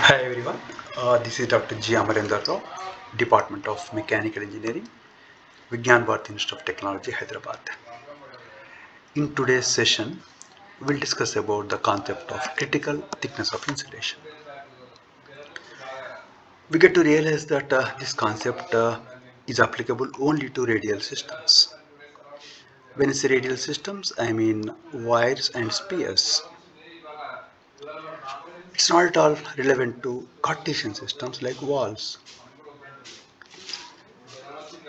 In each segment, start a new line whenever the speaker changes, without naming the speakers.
Hi everyone, this is Dr. G. Amarendra Rao, Department of Mechanical Engineering, Vigyan Bharat Institute of Technology, Hyderabad. In today's session, we'll discuss about the concept of critical thickness of insulation. We get to realize that this concept is applicable only to radial systems. When I say radial systems, I mean wires and spheres. It's not at all relevant to Cartesian systems like walls.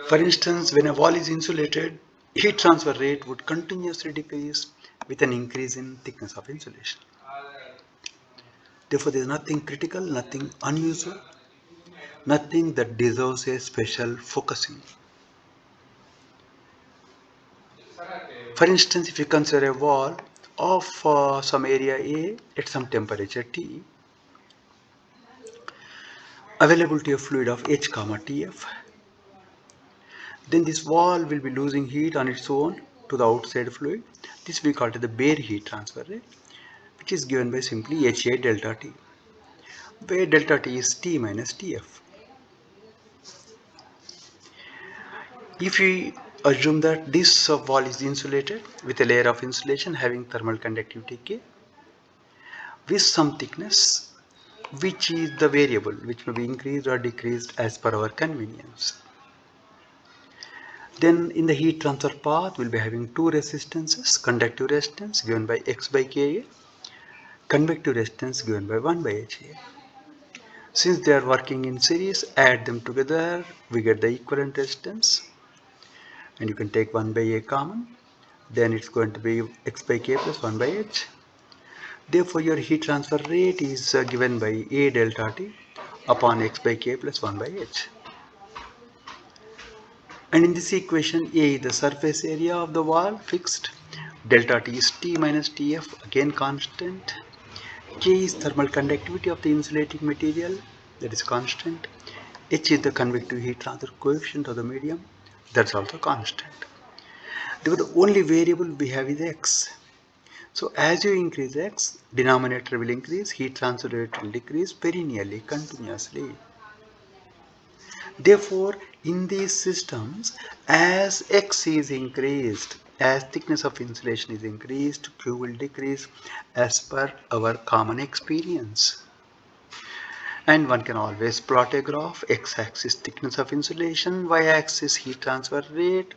For instance, when a wall is insulated, heat transfer rate would continuously decrease with an increase in thickness of insulation. Therefore, there is nothing critical, nothing unusual, nothing that deserves a special focusing. For instance, if you consider a wall of some area A at some temperature T, availability of fluid of H comma Tf, then this wall will be losing heat on its own to the outside fluid. This we call it the bare heat transfer rate, which is given by simply HA delta T, where delta T is T minus Tf. If we assume that this wall is insulated with a layer of insulation having thermal conductivity K with some thickness, which is the variable which may be increased or decreased as per our convenience. Then in the heat transfer path, we'll be having two resistances: conductive resistance given by X by Ka, convective resistance given by 1 by Ha. Since they are working in series, add them together, we get the equivalent resistance, and you can take 1 by A common, then it's going to be X by K plus 1 by H. Therefore, your heat transfer rate is given by A delta T upon X by K plus 1 by H. And in this equation, A is the surface area of the wall fixed, delta T is T minus Tf, again constant, K is thermal conductivity of the insulating material, that is constant, H is the convective heat transfer coefficient of the medium, that's also constant. Therefore, the only variable we have is X. So as you increase X, denominator will increase, heat transfer rate will decrease perennially, continuously. Therefore, in these systems, as X is increased, as thickness of insulation is increased, Q will decrease as per our common experience. And one can always plot a graph, x-axis thickness of insulation, y-axis heat transfer rate.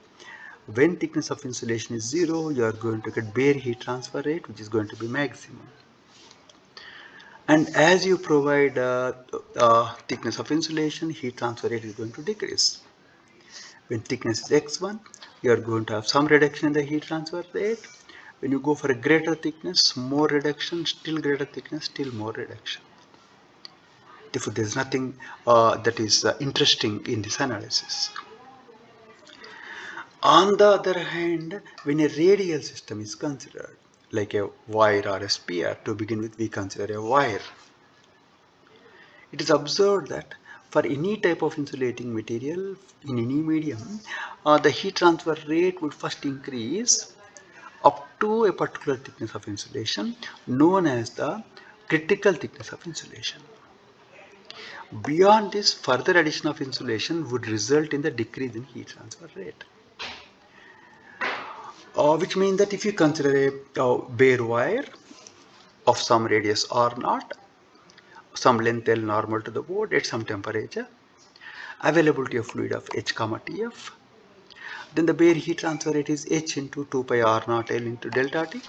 When thickness of insulation is 0, you are going to get bare heat transfer rate, which is going to be maximum. And as you provide thickness of insulation, heat transfer rate is going to decrease. When thickness is x1, you are going to have some reduction in the heat transfer rate. When you go for a greater thickness, more reduction, still greater thickness, still more reduction. Therefore, there is nothing that is interesting in this analysis. On the other hand, when a radial system is considered, like a wire or a sphere, to begin with, we consider a wire. It is observed that for any type of insulating material in any medium, the heat transfer rate would first increase up to a particular thickness of insulation known as the critical thickness of insulation. Beyond this, further addition of insulation would result in the decrease in heat transfer rate. Which means that if you consider a bare wire of some radius R0, some length L normal to the board at some temperature, availability of fluid of H comma Tf, then the bare heat transfer rate is H into 2 pi R0 L into delta T,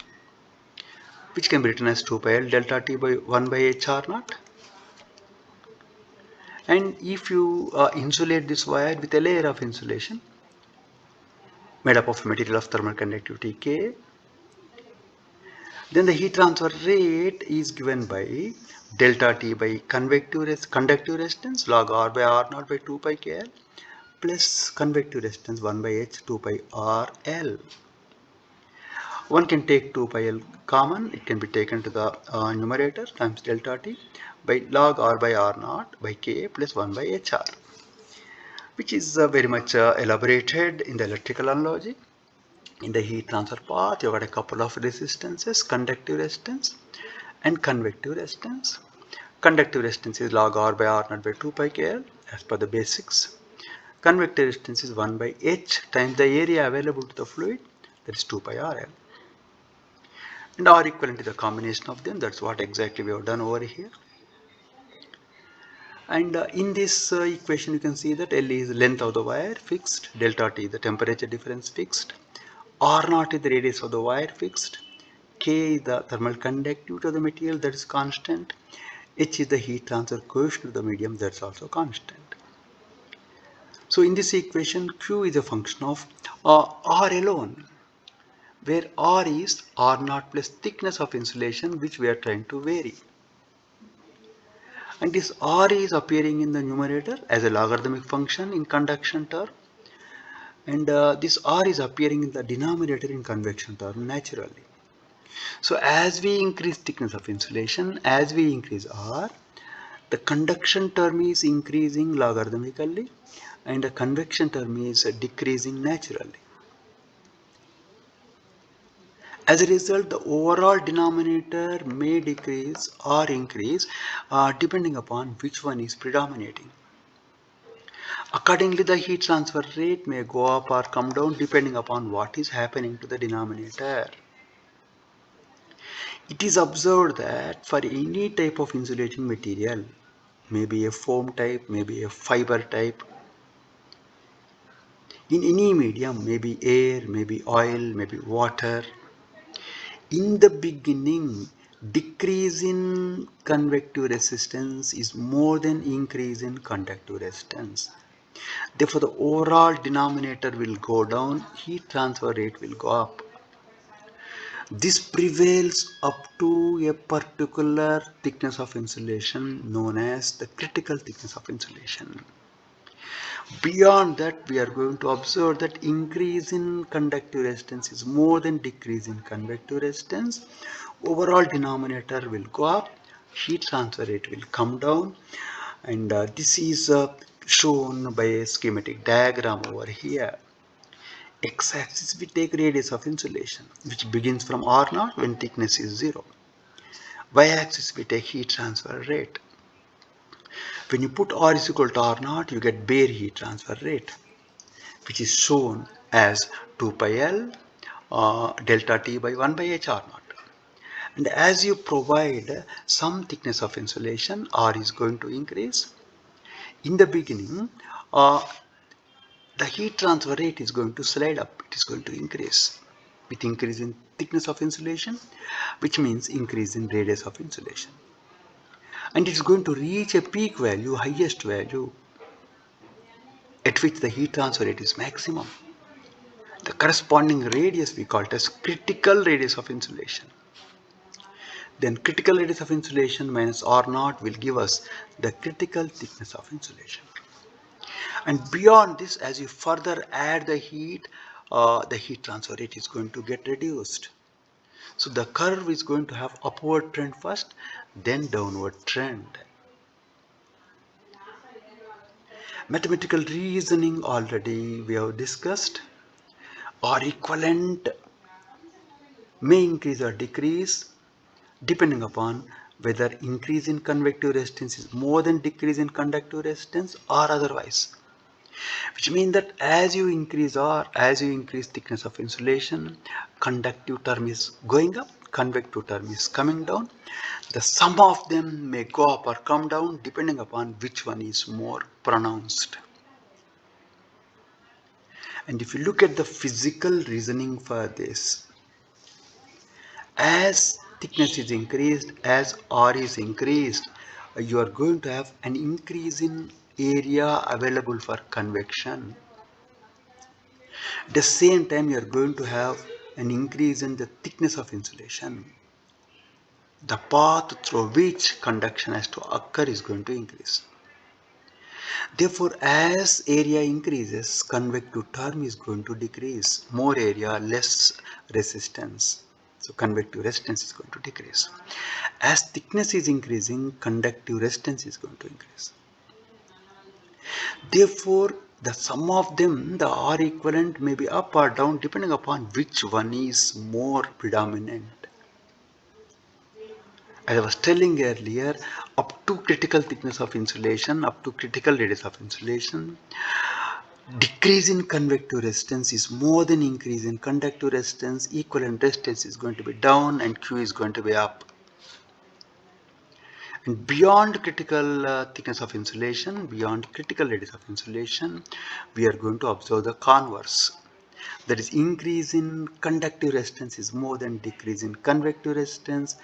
which can be written as 2 pi L delta T by 1 by H R0. And if you insulate this wire with a layer of insulation made up of a material of thermal conductivity K, then the heat transfer rate is given by delta T by conductive resistance log R by R0 by 2 pi KL plus convective resistance 1 by H 2 pi RL. One can take 2 pi L common, it can be taken to the numerator times delta T by log R by R0 by K plus 1 by HR, which is very much elaborated in the electrical analogy. In the heat transfer path, you got a couple of resistances, conductive resistance and convective resistance. Conductive resistance is log R by R naught by 2 pi KL as per the basics. Convective resistance is 1 by H times the area available to the fluid, that is 2 pi RL. And R equivalent is the combination of them, that's what exactly we have done over here. And in this equation you can see that L is length of the wire fixed, delta T the temperature difference fixed, R naught is the radius of the wire fixed, K is the thermal conductivity of the material, that is constant, H is the heat transfer coefficient of the medium, that's also constant. So in this equation Q is a function of R alone, where R is R naught plus thickness of insulation which we are trying to vary. And this R is appearing in the numerator as a logarithmic function in conduction term, and this R is appearing in the denominator in convection term naturally. So as we increase thickness of insulation, as we increase R, the conduction term is increasing logarithmically and the convection term is decreasing naturally. As a result, the overall denominator may decrease or increase depending upon which one is predominating. Accordingly, the heat transfer rate may go up or come down depending upon what is happening to the denominator. It is observed that for any type of insulating material, maybe a foam type, maybe a fiber type, in any medium, maybe air, maybe oil, maybe water, in the beginning, decrease in convective resistance is more than increase in conductive resistance. Therefore, the overall denominator will go down, heat transfer rate will go up. This prevails up to a particular thickness of insulation known as the critical thickness of insulation. Beyond that, we are going to observe that increase in conductive resistance is more than decrease in convective resistance. Overall denominator will go up, heat transfer rate will come down, and this is shown by a schematic diagram over here. X-axis we take radius of insulation, which begins from R0 when thickness is 0. Y-axis we take heat transfer rate. When you put R is equal to R0, you get bare heat transfer rate, which is shown as 2 pi L delta T by 1 by H R0. And as you provide some thickness of insulation, R is going to increase. In the beginning, the heat transfer rate is going to slide up, it is going to increase with increase in thickness of insulation, which means increase in radius of insulation. And it is going to reach a peak value, highest value, at which the heat transfer rate is maximum. The corresponding radius we call it as critical radius of insulation. Then critical radius of insulation minus R0 will give us the critical thickness of insulation. And beyond this, as you further add the heat transfer rate is going to get reduced. So the curve is going to have upward trend first, then downward trend. Mathematical reasoning already we have discussed. R equivalent may increase or decrease depending upon whether increase in convective resistance is more than decrease in conductive resistance or otherwise. Which means that as you increase R, as you increase thickness of insulation, conductive term is going up, convective term is coming down. The sum of them may go up or come down depending upon which one is more pronounced. And if you look at the physical reasoning for this, as thickness is increased, as R is increased, you are going to have an increase in area available for convection. At the same time, you are going to have an increase in the thickness of insulation. The path through which conduction has to occur is going to increase. Therefore, as area increases, convective term is going to decrease. More area, less resistance. So convective resistance is going to decrease. As thickness is increasing, conductive resistance is going to increase. Therefore, the sum of them, the R equivalent, may be up or down depending upon which one is more predominant. As I was telling earlier, up to critical thickness of insulation, up to critical radius of insulation, decrease in convective resistance is more than increase in conductive resistance. Equivalent resistance is going to be down and Q is going to be up. And beyond critical thickness of insulation, beyond critical radius of insulation, we are going to observe the converse. That is, increase in conductive resistance is more than decrease in convective resistance.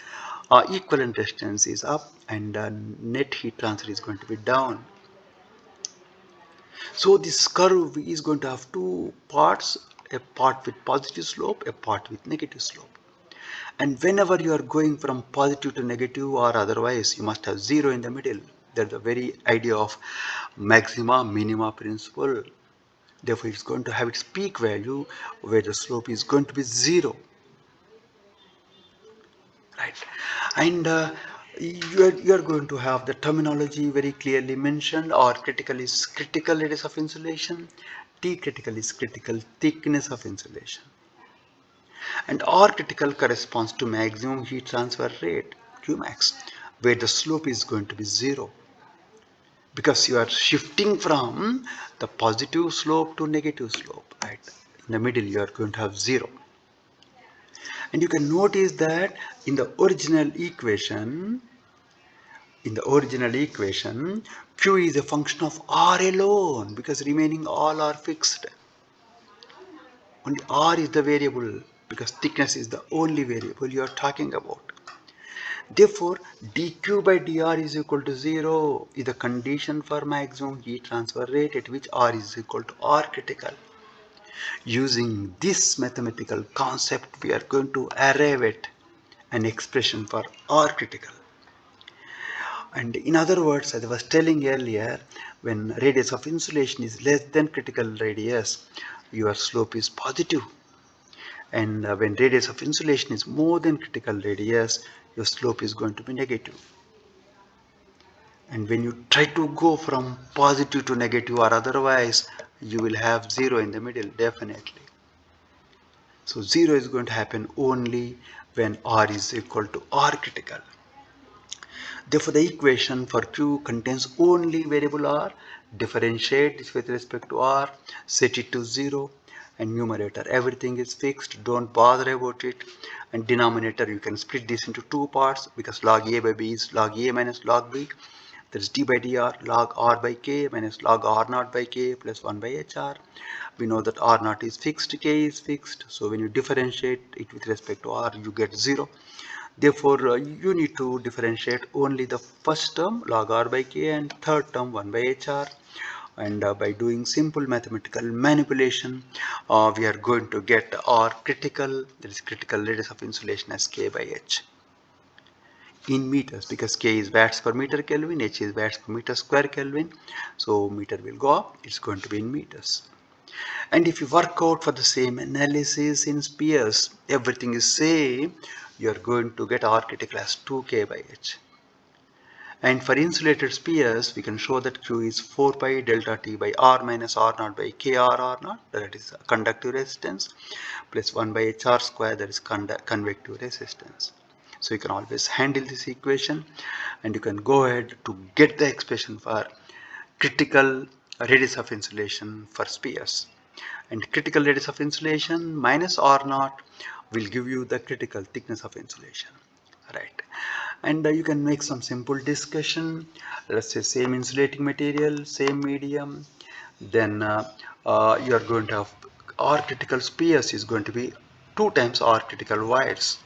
Equivalent resistance is up and net heat transfer is going to be down. So this curve is going to have two parts, a part with positive slope, a part with negative slope. And whenever you are going from positive to negative or otherwise, you must have zero in the middle. That's the very idea of maxima minima principle. Therefore, it's going to have its peak value where the slope is going to be zero. Right. And you are going to have the terminology very clearly mentioned. R critical is critical radius of insulation. T critical is critical thickness of insulation. And R critical corresponds to maximum heat transfer rate, Qmax, where the slope is going to be zero. Because you are shifting from the positive slope to negative slope, right? In the middle, you are going to have zero. And you can notice that in the original equation, Q is a function of R alone because remaining all are fixed. Only R is the variable because thickness is the only variable you are talking about. Therefore, dq by dr is equal to 0 is the condition for maximum heat transfer rate at which R is equal to R critical. Using this mathematical concept, we are going to arrive at an expression for R critical. And in other words, as I was telling earlier, when radius of insulation is less than critical radius, your slope is positive. And when radius of insulation is more than critical radius, your slope is going to be negative. And when you try to go from positive to negative or otherwise, you will have zero in the middle, definitely. So zero is going to happen only when R is equal to R critical. Therefore, the equation for Q contains only variable R. Differentiate this with respect to R, set it to 0, and numerator everything is fixed, don't bother about it. And denominator, you can split this into two parts because log A by B is log A minus log B. That is d by dr log R by K minus log R naught by K plus 1 by HR. We know that R naught is fixed, K is fixed. So when you differentiate it with respect to R, you get 0. Therefore, you need to differentiate only the first term log R by K and third term 1 by HR. And by doing simple mathematical manipulation, we are going to get R critical, that is critical radius of insulation, as K by H in meters, because K is watts per meter Kelvin, H is watts per meter square Kelvin. So meter will go up, it's going to be in meters. And if you work out for the same analysis in spheres, everything is same, you are going to get R critical as 2K by H. And for insulated spheres, we can show that Q is 4 pi delta T by R minus R naught by KR R naught, that is conductive resistance, plus 1 by HR square, that is convective resistance. So you can always handle this equation and you can go ahead to get the expression for critical radius of insulation for spheres. And critical radius of insulation minus R naught will give you the critical thickness of insulation, right? And you can make some simple discussion. Let's say same insulating material, same medium, then you are going to have R critical spheres is going to be 2 times R critical wires.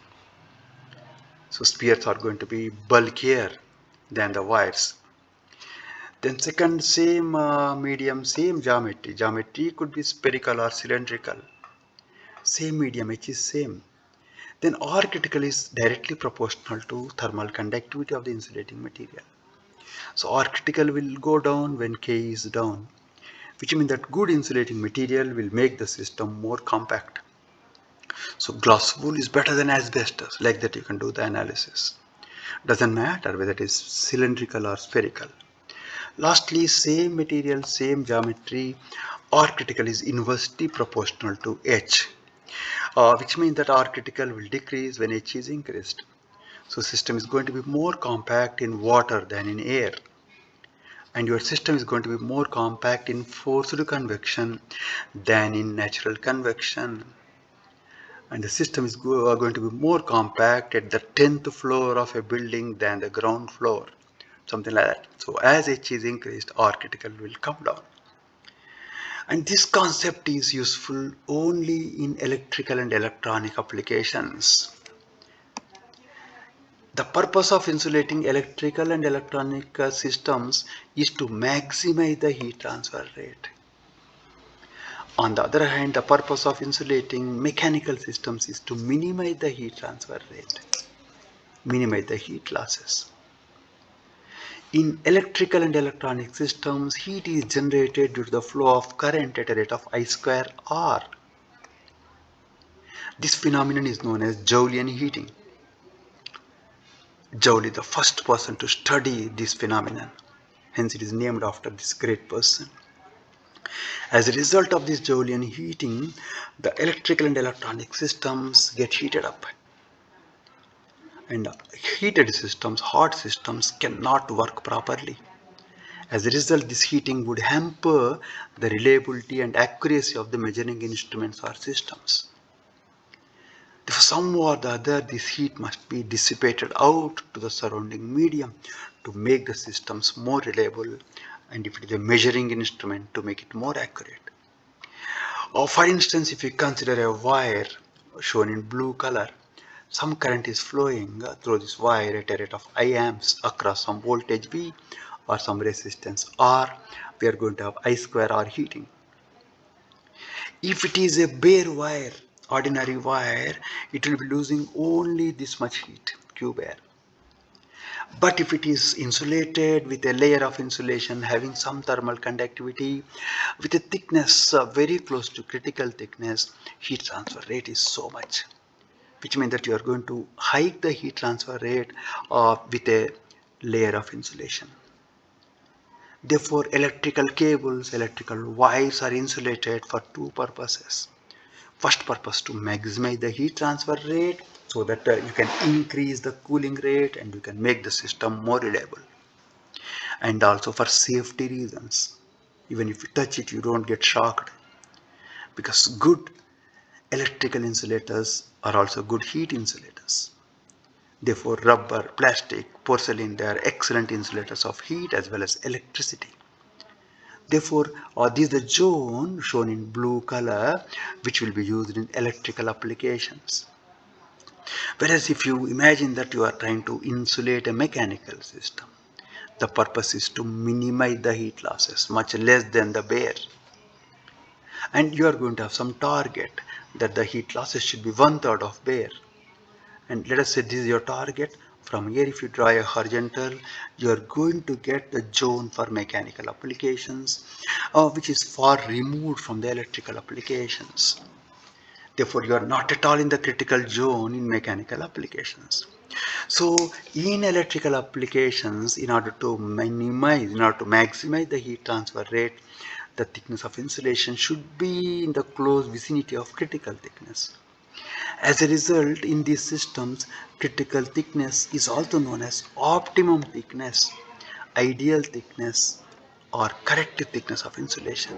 So spheres are going to be bulkier than the wires. Then second, same medium, same geometry. Geometry could be spherical or cylindrical. Same medium, H is same. Then R critical is directly proportional to thermal conductivity of the insulating material. So R critical will go down when K is down, which means that good insulating material will make the system more compact. So glass wool is better than asbestos. Like that you can do the analysis. Doesn't matter whether it is cylindrical or spherical. Lastly, same material, same geometry, R critical is inversely proportional to H, which means that R critical will decrease when H is increased. So system is going to be more compact in water than in air. And your system is going to be more compact in forced convection than in natural convection. And the system is going to be more compact at the 10th floor of a building than the ground floor. Something like that. So as H is increased, R critical will come down. And this concept is useful only in electrical and electronic applications. The purpose of insulating electrical and electronic systems is to maximize the heat transfer rate. On the other hand, the purpose of insulating mechanical systems is to minimize the heat transfer rate, minimize the heat losses. In electrical and electronic systems, heat is generated due to the flow of current at a rate of I square R. This phenomenon is known as Joule heating. Joule is the first person to study this phenomenon. Hence it is named after this great person. As a result of this Joule heating, the electrical and electronic systems get heated up. And heated systems, hot systems cannot work properly. As a result, this heating would hamper the reliability and accuracy of the measuring instruments or systems. Therefore, some or the other, this heat must be dissipated out to the surrounding medium to make the systems more reliable, and if it is a measuring instrument, to make it more accurate. Or for instance, if you consider a wire shown in blue color, some current is flowing through this wire at a rate of I amps across some voltage V or some resistance R. We are going to have I square R heating. If it is a bare wire, ordinary wire, it will be losing only this much heat, Q bare. But if it is insulated with a layer of insulation having some thermal conductivity, with a thickness very close to critical thickness, heat transfer rate is so much, which means that you are going to hike the heat transfer rate with a layer of insulation. Therefore, electrical cables, electrical wires are insulated for two purposes. First purpose, to maximize the heat transfer rate so that you can increase the cooling rate and you can make the system more reliable. And also for safety reasons. Even if you touch it, you don't get shocked, because good electrical insulators are also good heat insulators. Therefore, rubber, plastic, porcelain, they are excellent insulators of heat as well as electricity. Therefore, this is the zone shown in blue color, which will be used in electrical applications. Whereas if you imagine that you are trying to insulate a mechanical system, the purpose is to minimize the heat losses, much less than the bare. And you are going to have some target that the heat losses should be 1/3 of bare. And let us say this is your target. From here, if you draw a horizontal, you are going to get the zone for mechanical applications, which is far removed from the electrical applications. Therefore, you are not at all in the critical zone in mechanical applications. So, in electrical applications, in order to maximize the heat transfer rate, the thickness of insulation should be in the close vicinity of critical thickness. As a result, in these systems, critical thickness is also known as optimum thickness, ideal thickness, or correct thickness of insulation.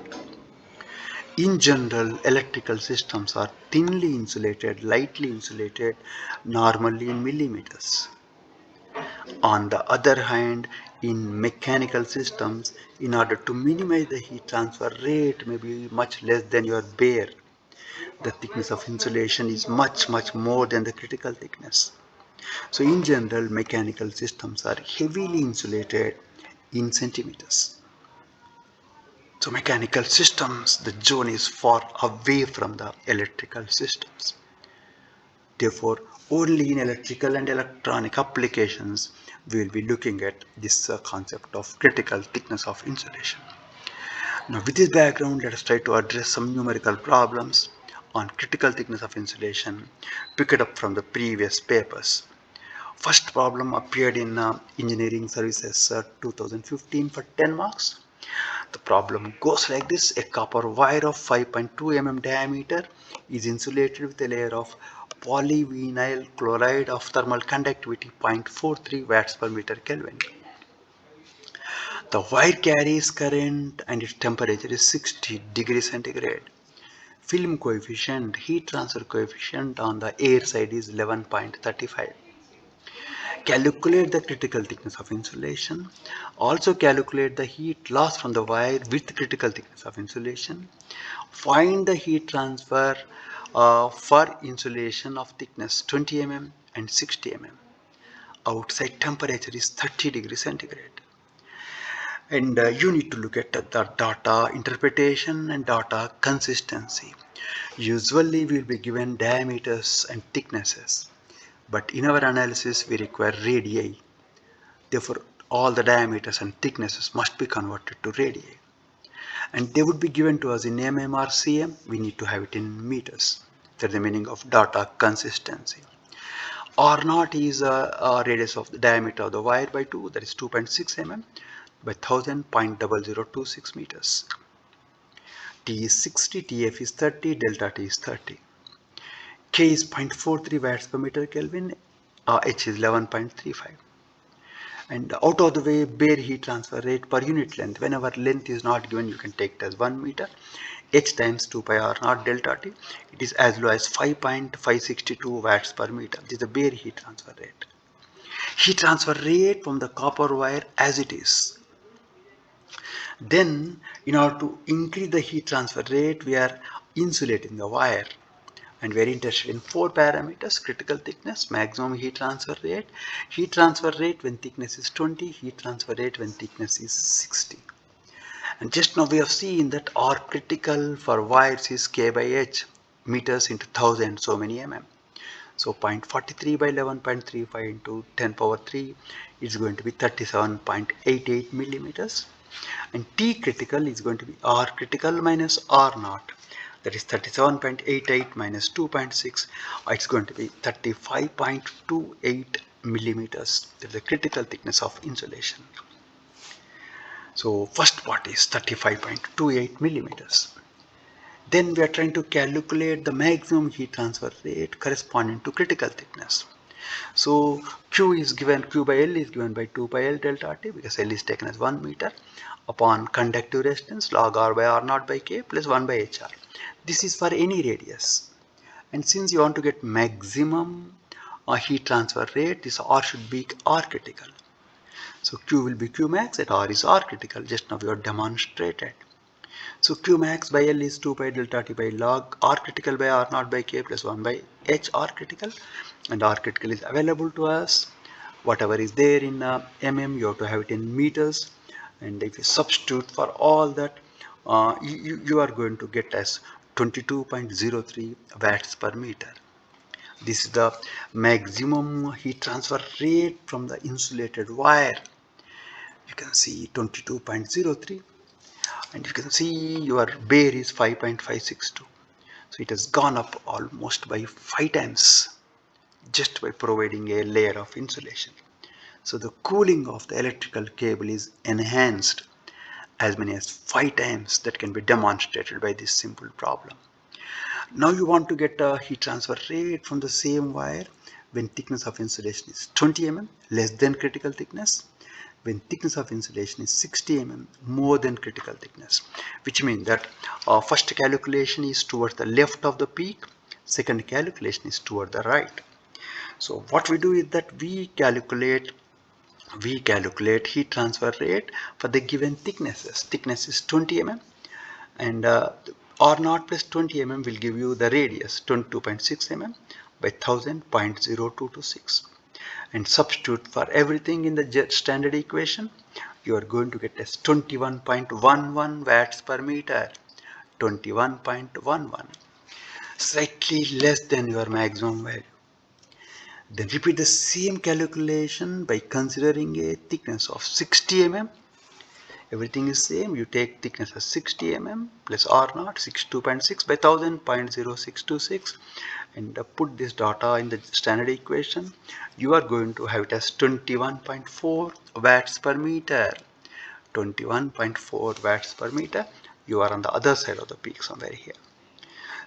In general, electrical systems are thinly insulated, lightly insulated, normally in millimeters. On the other hand, in mechanical systems, in order to minimize the heat transfer rate, may be much less than your bare. The thickness of insulation is much more than the critical thickness. So in general, mechanical systems are heavily insulated in centimeters. So mechanical systems, the zone is far away from the electrical systems. Therefore, only in electrical and electronic applications we will be looking at this concept of critical thickness of insulation. Now, with this background, let us try to address some numerical problems on critical thickness of insulation picked up from the previous papers. First problem appeared in Engineering Services 2015 for 10 marks. The problem goes like this. A copper wire of 5.2 mm diameter is insulated with a layer of polyvinyl chloride of thermal conductivity 0.43 watts per meter Kelvin. The wire carries current and its temperature is 60 degrees centigrade. Film coefficient, heat transfer coefficient on the air side is 11.35. Calculate the critical thickness of insulation. Also calculate the heat loss from the wire with critical thickness of insulation. Find the heat transfer for insulation of thickness 20 mm and 60 mm. Outside temperature is 30 degrees centigrade. And you need to look at the data interpretation and data consistency. Usually we will be given diameters and thicknesses, but in our analysis we require radii. Therefore, all the diameters and thicknesses must be converted to radii. And they would be given to us in mm or cm. We need to have it in meters. That's the meaning of data consistency. R naught is a radius of the diameter of the wire by 2, that is 2.6 mm by 1000, 0.0026 meters. T is 60, TF is 30, delta T is 30. K is 0.43 watts per meter Kelvin, H is 11.35. And out of the way, bare heat transfer rate per unit length. Whenever length is not given, you can take it as 1 meter. H times 2 pi R naught delta T. It is as low as 5.562 watts per meter. This is the bare heat transfer rate. Heat transfer rate from the copper wire as it is. Then, in order to increase the heat transfer rate, we are insulating the wire. And we are interested in 4 parameters: critical thickness, maximum heat transfer rate when thickness is 20, heat transfer rate when thickness is 60. And just now we have seen that R critical for wires is K by H, meters into 1000, so many mm. So 0.43 by 11.35 into 10 power 3 is going to be 37.88 millimeters. And T critical is going to be R critical minus R naught. That is 37.88 minus 2.6. It's going to be 35.28 millimeters. That is the critical thickness of insulation. So first part is 35.28 millimeters. Then we are trying to calculate the maximum heat transfer rate corresponding to critical thickness. So Q by L is given by 2 pi L delta T, because L is taken as 1 meter, upon conductive resistance log R by R naught by K plus 1 by HR. This is for any radius. And since you want to get maximum heat transfer rate, this R should be R critical. So Q will be Q max and R is R critical. Just now we have demonstrated. So Q max by L is 2 pi delta T by log R critical by R naught by K plus 1 by H R critical. And R critical is available to us. Whatever is there in mm, you have to have it in meters. And if you substitute for all that, you are going to get as 22.03 watts per meter. This is the maximum heat transfer rate from the insulated wire. You can see 22.03, and you can see your bare is 5.562. So it has gone up almost by 5 times just by providing a layer of insulation. So the cooling of the electrical cable is enhanced as many as 5 times. That can be demonstrated by this simple problem. Now you want to get a heat transfer rate from the same wire when thickness of insulation is 20 mm less than critical thickness, when thickness of insulation is 60 mm more than critical thickness, which means that first calculation is towards the left of the peak, second calculation is toward the right. So what we do is that we calculate heat transfer rate for the given thicknesses. Thickness is 20 mm, and R naught plus 20 mm will give you the radius 22.6 mm by 1000, 0.0226. And substitute for everything in the standard equation, you are going to get as 21.11 watts per meter. 21.11, slightly less than your maximum value. Then repeat the same calculation by considering a thickness of 60 mm. Everything is same. You take thickness as 60 mm plus R naught 62.6 by 1000, 0.0626, and put this data in the standard equation. You are going to have it as 21.4 watts per meter. 21.4 watts per meter. You are on the other side of the peak somewhere here.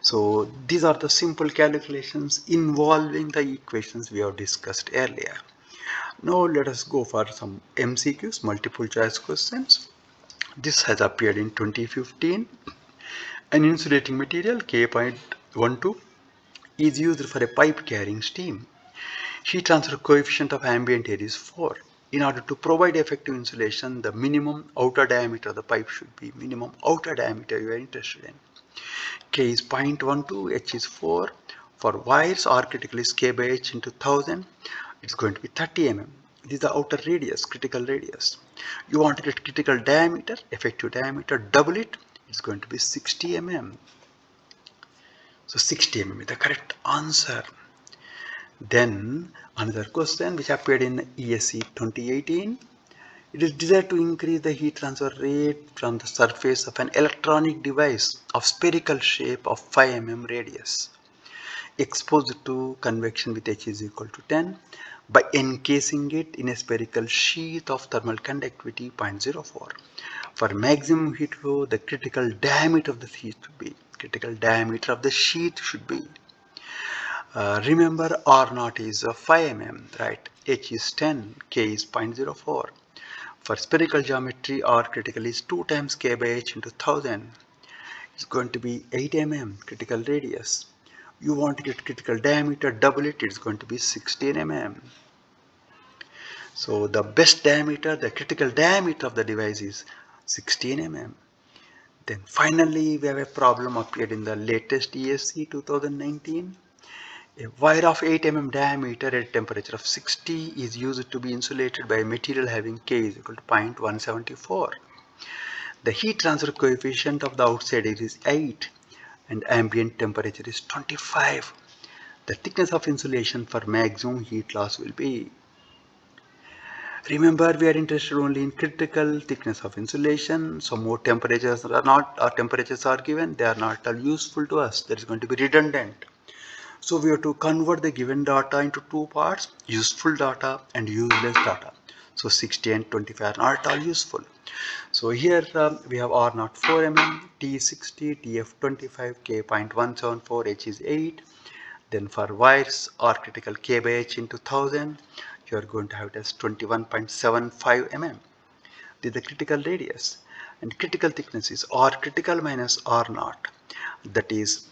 So these are the simple calculations involving the equations we have discussed earlier. Now let us go for some MCQs, multiple choice questions. This has appeared in 2015. An insulating material K.12 is used for a pipe carrying steam. Heat transfer coefficient of ambient air is 4. In order to provide effective insulation, the minimum outer diameter of the pipe should be minimum outer diameter you are interested in. K is 0.12, H is 4. For wires, R critical is K by H into 1000. It's going to be 30 mm. This is the outer radius, critical radius. You want to get critical diameter, effective diameter, double it. It's going to be 60 mm. So 60 mm is the correct answer. Then another question which appeared in ESE 2018. It is desired to increase the heat transfer rate from the surface of an electronic device of spherical shape of 5 mm radius exposed to convection with H is equal to 10 by encasing it in a spherical sheath of thermal conductivity 0.04. For maximum heat flow, the critical diameter of the sheath should be remember R0 is 5 mm, right? H is 10, K is 0.04. For spherical geometry, R critical is 2 times K by H into 1000. It's going to be 8 mm critical radius. You want to get critical diameter, double it, it's going to be 16 mm. So the best diameter, the critical diameter of the device is 16 mm. Then finally we have a problem appeared in the latest ESE 2019. A wire of 8 mm diameter at a temperature of 60 is used to be insulated by a material having K is equal to 0.174. The heat transfer coefficient of the outside air is 8 and ambient temperature is 25. The thickness of insulation for maximum heat loss will be. Remember, we are interested only in critical thickness of insulation. So more temperatures are not, or temperatures are given, they are not all useful to us. That is going to be redundant. So we have to convert the given data into two parts, useful data and useless data. So 60 and 25 are not all useful. So here we have R naught 4 mm, T 60, TF 25, K 0.174, H is 8. Then for wires, R critical K by H into 1000, you are going to have it as 21.75 mm. This is the critical radius. And critical thickness is R critical minus R naught. That is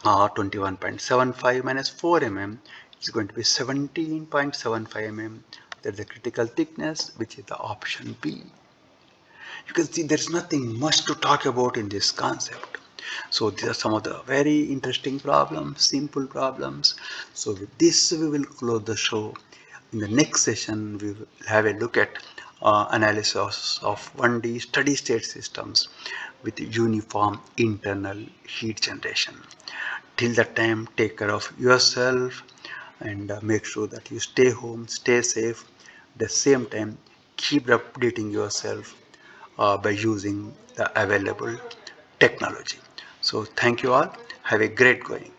21.75 minus 4 mm is going to be 17.75 mm. That's the critical thickness, which is the option B. You can see there's nothing much to talk about in this concept. So these are some of the very interesting problems, simple problems. So with this we will close the show. In the next session we will have a look at analysis of 1D steady state systems with uniform internal heat generation. Till that time, take care of yourself and make sure that you stay home, stay safe. At the same time, keep updating yourself by using the available technology. So thank you all. Have a great going.